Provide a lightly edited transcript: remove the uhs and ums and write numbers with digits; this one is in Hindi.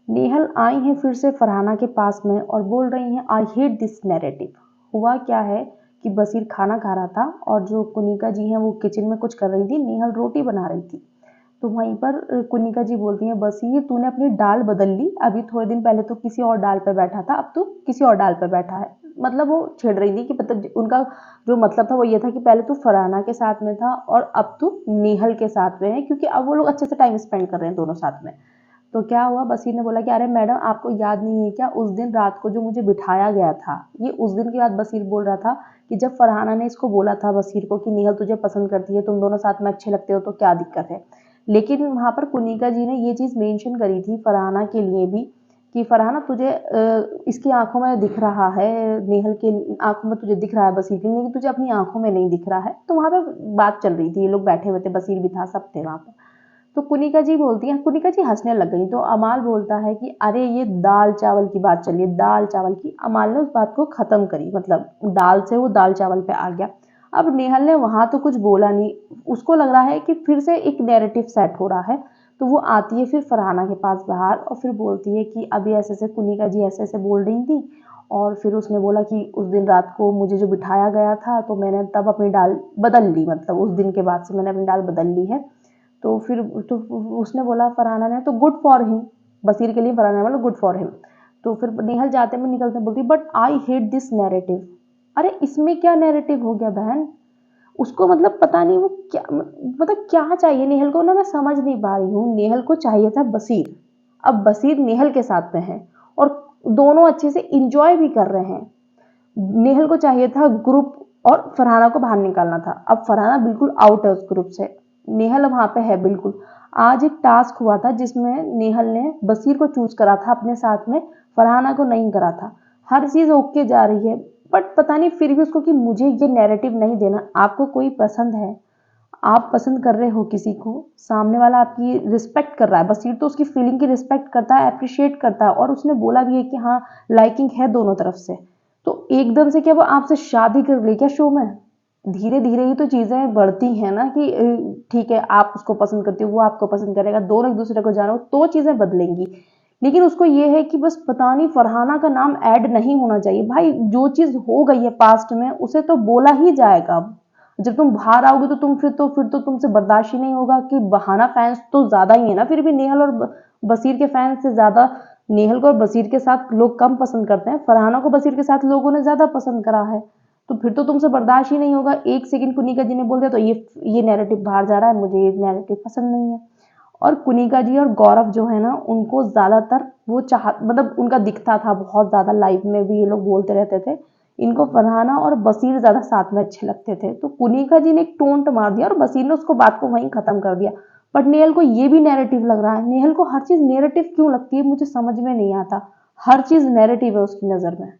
नेहल आई हैं फिर से फरहाना के पास में और बोल रही हैं आई हेट दिस नैरेटिव। हुआ क्या है कि बसीर खाना खा रहा था और जो कुनिका जी हैं वो किचन में कुछ कर रही थी, नेहल रोटी बना रही थी। तो वहीं पर कुनिका जी बोलती हैं बसीर तूने अपनी डाल बदल ली, अभी थोड़े दिन पहले तो किसी और डाल पे बैठा था, अब तो किसी और डाल पे बैठा है। मतलब वो छेड़ रही थी कि मतलब उनका जो मतलब था वो ये था कि पहले तो फरहाना के साथ में था और अब तो नेहल के साथ में है, क्योंकि अब वो लोग अच्छे से टाइम स्पेंड कर रहे हैं दोनों साथ में। तो क्या हुआ, बसीर ने बोला कि अरे मैडम आपको याद नहीं है क्या उस दिन रात को जो मुझे बिठाया गया था। ये उस दिन की बात बसीर बोल रहा था कि जब फरहाना ने इसको बोला था बसीर को कि नेहल तुझे पसंद करती है, तुम दोनों साथ में अच्छे लगते हो तो क्या दिक्कत है। लेकिन वहाँ पर कुनिका जी ने ये चीज़ मेंशन करी थी फरहाना के लिए भी कि फरहाना तुझे इसकी आंखों में दिख रहा है, नेहल के आंखों में तुझे दिख रहा है बसीर के, लेकिन तुझे अपनी आंखों में नहीं दिख रहा है। तो वहाँ पे बात चल रही थी, ये लोग बैठे हुए थे, बसीर भी था, सब थे वहाँ पर। तो कुनिका जी बोलती हैं, कुनिका जी हंसने लग गई। तो अमाल बोलता है कि अरे ये दाल चावल की बात चली है, दाल चावल की। अमाल ने उस बात को खत्म करी, मतलब डाल से वो दाल चावल पे आ गया। अब नेहल ने वहां तो कुछ बोला नहीं, उसको लग रहा है कि फिर से एक नैरेटिव सेट हो रहा है। तो वो आती है फिर फरहाना के पास बाहर और फिर बोलती है कि अभी ऐसे ऐसे कुनिका जी ऐसे ऐसे बोल रही थी और फिर उसने बोला कि उस दिन रात को मुझे जो बिठाया गया था तो मैंने तब अपनी डाल बदल ली, मतलब उस दिन के बाद से मैंने अपनी डाल बदल ली है। तो फिर तो उसने बोला फरहाना ने तो गुड फॉर हिम, बसीर के लिए फरहाना ने बोला गुड फॉर हिम। तो फिर नेहल जाते में निकलते बोलती but I hate this narrative. अरे इसमें क्या नैरेटिव हो गया बहन, उसको मतलब पता नहीं वो क्या मतलब क्या चाहिए नेहल को ना, मैं समझ नहीं पा रही हूँ। नेहल को चाहिए था बसीर, अब बसीर नेहल के साथ में है और दोनों अच्छे से इंजॉय भी कर रहे हैं। नेहल को चाहिए था ग्रुप और फरहाना को बाहर निकालना था, अब फरहाना बिल्कुल आउट है उस ग्रुप से, नेहल वहां पे है बिल्कुल। आज एक टास्क हुआ था जिसमें नेहल ने बसीर को चूज करा था अपने साथ में, फरहाना को नहीं करा था। हर चीज ओके जा रही है बट पता नहीं फिर भी उसको कि मुझे ये नैरेटिव नहीं देना। आपको कोई पसंद है, आप पसंद कर रहे हो किसी को, सामने वाला आपकी रिस्पेक्ट कर रहा है, बसीर तो उसकी फीलिंग की रिस्पेक्ट करता है, अप्रिशिएट करता है और उसने बोला भी है कि हाँ लाइकिंग है दोनों तरफ से। तो एकदम से क्या वो आपसे शादी कर ले क्या शो में? धीरे धीरे ही तो चीजें बढ़ती हैं ना कि ठीक है आप उसको पसंद करती हो, वो आपको पसंद करेगा, दोनों एक दूसरे को जानो तो चीजें बदलेंगी। लेकिन उसको ये है कि बस पता नहीं फरहाना का नाम ऐड नहीं होना चाहिए। भाई जो चीज हो गई है पास्ट में उसे तो बोला ही जाएगा। अब जब तुम बाहर आओगे तो फिर तो तुमसे बर्दाश्त ही नहीं होगा कि बहाना फैंस तो ज्यादा ही है ना, फिर भी नेहल और बसीर के फैंस से ज्यादा नेहल को और बसीर के साथ लोग कम पसंद करते हैं, फरहाना को बसीर के साथ लोगों ने ज्यादा पसंद करा है। तो फिर तो तुमसे बर्दाश्त ही नहीं होगा। एक सेकंड कुनिका जी ने बोल दिया तो ये नैरेटिव बाहर जा रहा है, मुझे ये नैरेटिव पसंद नहीं है। और कुनिका जी और गौरव जो है ना उनको ज्यादातर वो चाह मतलब उनका दिखता था बहुत ज्यादा, लाइव में भी ये लोग बोलते रहते थे इनको फरहाना और बसीर ज्यादा साथ में अच्छे लगते थे। तो कुनिका जी ने एक टोंट मार दिया और बसीर ने उसको बात को वहीं खत्म कर दिया। बट नेहल को ये भी नैरेटिव लग रहा है, नेहल को हर चीज नैरेटिव क्यों लगती है मुझे समझ में नहीं आता, हर चीज नैरेटिव है उसकी नजर में।